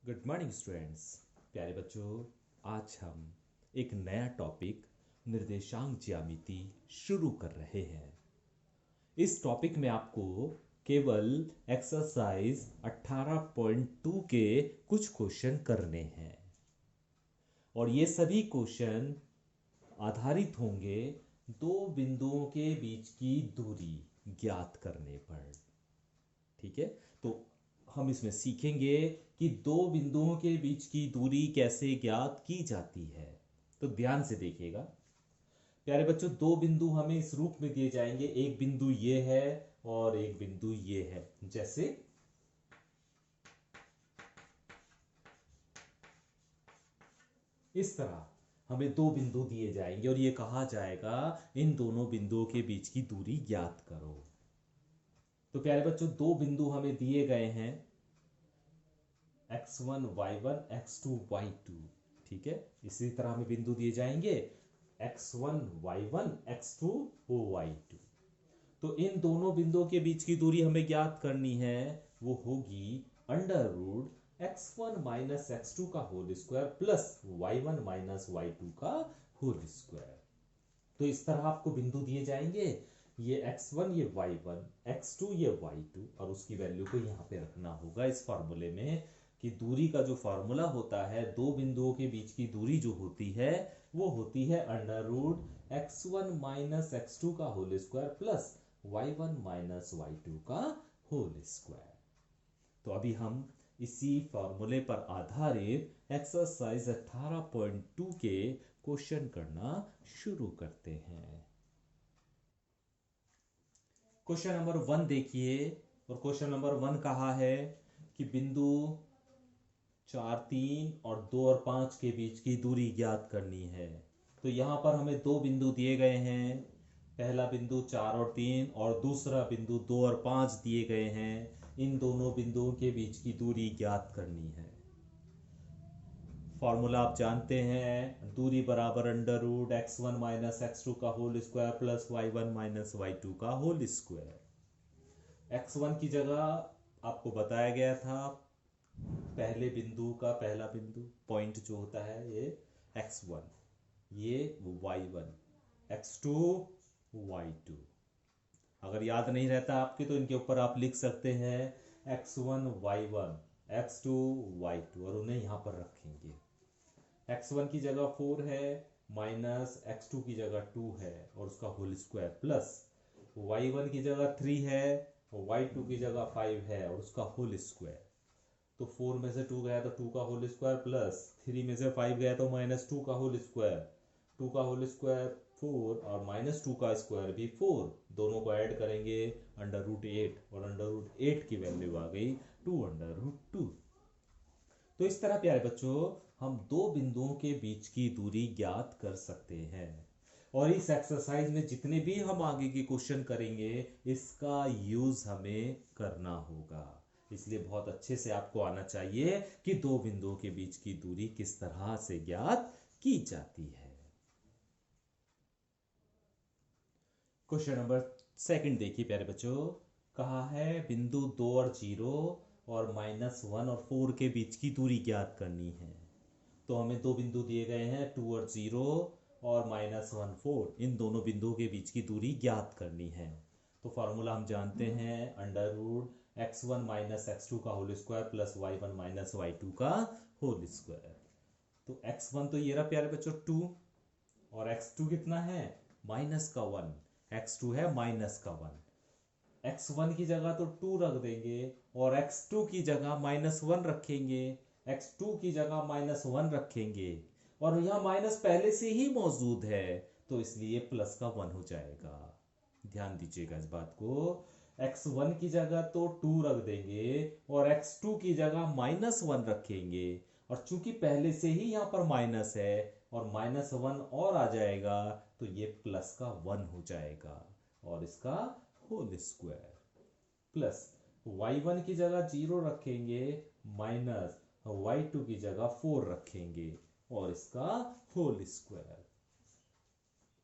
Good morning students. प्यारे बच्चों, आज हम एक नया टॉपिक निर्देशांक ज्यामिति शुरू कर रहे हैं। इस टॉपिक में आपको केवल एक्सरसाइज 18.2 के कुछ क्वेश्चन करने हैं और ये सभी क्वेश्चन आधारित होंगे दो बिंदुओं के बीच की दूरी ज्ञात करने पर। ठीक है, तो हम इसमें सीखेंगे कि दो बिंदुओं के बीच की दूरी कैसे ज्ञात की जाती है। तो ध्यान से देखिएगा प्यारे बच्चों, दो बिंदु हमें इस रूप में दिए जाएंगे। एक बिंदु ये है और एक बिंदु ये है। जैसे इस तरह हमें दो बिंदु दिए जाएंगे और ये कहा जाएगा इन दोनों बिंदुओं के बीच की दूरी ज्ञात करो। तो प्यारे बच्चों, दो बिंदु हमें दिए गए हैं x1 y1 x2 y2। ठीक है, इसी तरह हमें बिंदु दिए जाएंगे x1 y1 x2 y2। तो इन दोनों बिंदुओं के बीच की दूरी हमें ज्ञात करनी है। वो होगी under root x1 minus x two का whole square plus y1 minus y2 का होल स्क्वायर। तो इस तरह आपको बिंदु दिए जाएंगे, ये x1 ये y1 x2 ये y2, और उसकी वैल्यू को यहां पे रखना होगा इस फॉर्मूले में। कि दूरी का जो फॉर्मूला होता है, दो बिंदुओं के बीच की दूरी जो होती है वो होती है under root x1 minus x two का whole square plus y1 minus y2 का होल स्क्वायर। तो अभी हम इसी फॉर्मूले पर आधारित एक्सरसाइज 18.2 के क्वेश्चन करना शुरू करते हैं। क्वेश्चन नंबर 1 देखिए, और क्वेश्चन नंबर 1 कहा है कि बिंदु 4 3 और 2 और 5 के बीच की दूरी ज्ञात करनी है। तो यहां पर हमें दो बिंदु दिए गए हैं, पहला बिंदु 4 और 3 और दूसरा बिंदु 2 और 5 दिए गए हैं। इन दोनों बिंदुओं के बीच की दूरी ज्ञात करनी है। फॉर्मूला आप जानते हैं, दूरी बराबर under root x1 minus x two का whole square plus y1 minus y2 का होल स्क्वायर। x1 की जगह आपको बताया गया था पहले बिंदु का पहला बिंदु पॉइंट जो होता है ये x1, ये y1, x2 y2। अगर याद नहीं रहता आपके तो इनके ऊपर आप लिख सकते हैं x1 y1 x2 y2 और उन्हें यहां पर रखेंगे। x1 की जगह 4 है, माइनस x2 की जगह 2 है और उसका होल स्क्वायर प्लस y1 की जगह 3 है और y2 की जगह 5 है और उसका होल स्क्वायर। तो 4 में से 2 गया तो 2 का होल स्क्वायर प्लस 3 में से 5 गया तो माइनस 2 का होल स्क्वायर। 2 का होल स्क्वायर 4 और माइनस 2 का स्क्वायर भी 4, दोनों को ऐड करेंगे अंडर रूट 8 और अंडर रूट 8 की वैल्यू आ गई 2 अंडर रूट 2। तो इस तरह प्यारे बच्चों हम दो बिंदुओं के बीच की दूरी ज्ञात कर सकते हैं। और इस एक्सरसाइज में जितने भी हम आगे के क्वेश्चन करेंगे इसका यूज हमें करना होगा। इसलिए बहुत अच्छे से आपको आना चाहिए कि दो बिंदुओं के बीच की दूरी किस तरह से ज्ञात की जाती है। क्वेश्चन नंबर सेकंड देखिए प्यारे बच्चों, कहा है बिंदु 2 और 0 और -1 और 4 के बीच की दूरी ज्ञात करनी है। तो हमें दो बिंदु दिए गए हैं 2 और 0 और -1 4, इन दोनों बिंदुओं के बीच की दूरी ज्ञात करनी है। तो फॉर्मूला हम जानते हैं under root x1 minus x two का whole square plus y1 minus y2 का होल स्क्वायर। तो x1 तो ये रहा प्यारे बच्चों 2 और x2 कितना है माइनस का 1, x2 है माइनस का 1। x1 की जगह तो 2 रख देंगे और x2 की जगह -1 रखेंगे, x2 की जगह -1 रखेंगे और यहां माइनस पहले से ही मौजूद है तो इसलिए प्लस का 1 हो जाएगा। ध्यान दीजिएगा इस बात को, x1 की जगह तो 2 रख देंगे और x2 की जगह -1 रखेंगे और चूंकि पहले से ही यहां पर माइनस है और -1 और आ जाएगा तो ये प्लस का 1 हो जाएगा और इसका होल स्क्वायर प्लस y1 की जगह 0 रखेंगे माइनस y2 की जगह 4 रखेंगे और इसका होल स्क्वायर।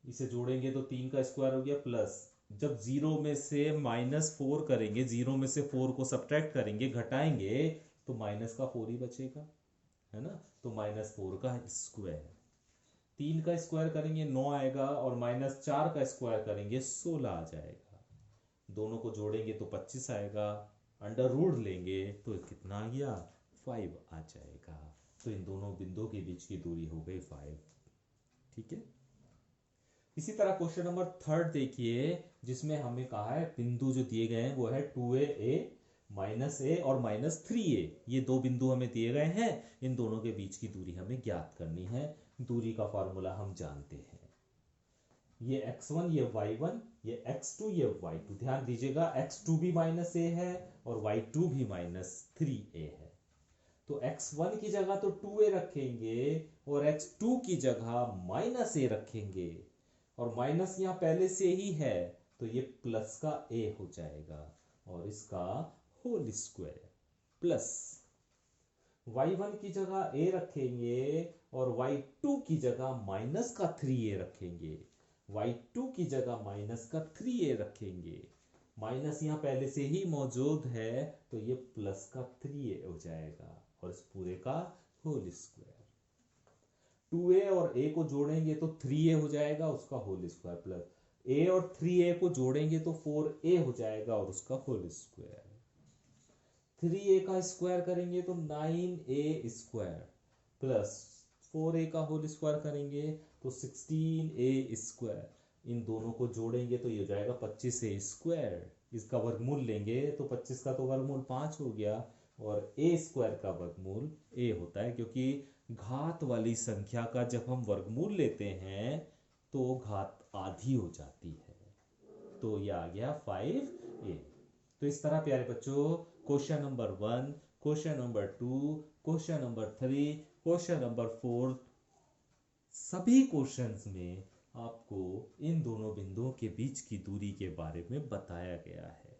इसे जोड़ेंगे तो 3 का स्क्वायर हो गया प्लस, जब 0 में से -4 करेंगे, 0 में से 4 को सब्ट्रैक्ट करेंगे घटाएंगे तो माइनस का 4 ही बचेगा, है ना। तो -4 का स्क्वायर, 3 का स्क्वायर करेंगे 9 आएगा, और -4 का स्क्वायर करेंगे 16 आ जाएगा। दोनों को जोड़ेंगे तो 25 आएगा, अंडर रूट लेंगे तो कितना आ गया, 5 आ जाएगा। तो इन दोनों बिंदुओं के बीच की दूरी हो गई 5। ठीक है। इसी तरह क्वेश्चन नंबर 3 देखिए, जिसमें हमें कहा है बिंदु जो दिए गए हैं वो है 2a -a और -3a। ये दो बिंदु हमें दिए गए हैं, इन दोनों के बीच की दूरी हमें ज्ञात करनी है। दूरी का फॉर्मूला हम जानते हैं, ये x1 ये y1 ये x2 ये y2। ध्यान दीजिएगा x2 भी -a है और y2 भी -3a है। तो x1 की जगह तो 2a रखेंगे और x2 की जगह -a रखेंगे, और माइनस यहाँ पहले से ही है तो ये प्लस का a हो जाएगा, और इसका होल स्क्वायर प्लस y1 की जगह a रखेंगे और y2 की जगह माइनस का 3a रखेंगे, y2 की जगह माइनस का 3a रखेंगे। माइनस यहाँ पहले से ही मौजूद है तो ये प्लस का 3a हो जाएगा, और इस पूरे का होल स्क्वायर। 2a और a को जोड़ेंगे तो 3a हो जाएगा, उसका होल स्क्वायर, प्लस a और 3a को जोड़ेंगे तो 4a हो जाएगा और उसका होल स्क्वायर। 3a का स्क्वायर करेंगे तो 9a स्क्वायर, प्लस 4a का होल स्क्वायर करेंगे तो 16a स्क्वायर। इन दोनों को जोड़ेंगे तो ये हो जाएगा 25a स्क्वायर। इसका वर्गमूल लेंगे तो 25 का तो वर्गमूल 5 हो गया, और a स्क्वायर का वर्गमूल a होता है, क्योंकि घात वाली संख्या का जब हम वर्गमूल लेते हैं तो घात आधी हो जाती है। तो ये आ गया 5a। तो इस तरह प्यारे बच्चों, question number 1, question number 2, question number 3, question number 4, सभी क्वेश्चंस में आपको इन दोनों बिंदुओं के बीच की दूरी के बारे में बताया गया है।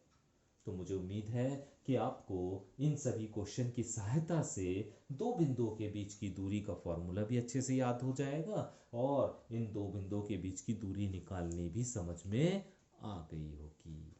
तो मुझे उम्मीद है कि आपको इन सभी क्वेश्चन की सहायता से दो बिंदुओं के बीच की दूरी का फॉर्मूला भी अच्छे से याद हो जाएगा, और इन दो बिंदुओं के बीच की दूरी निकालनी भी समझ में आ गई होगी।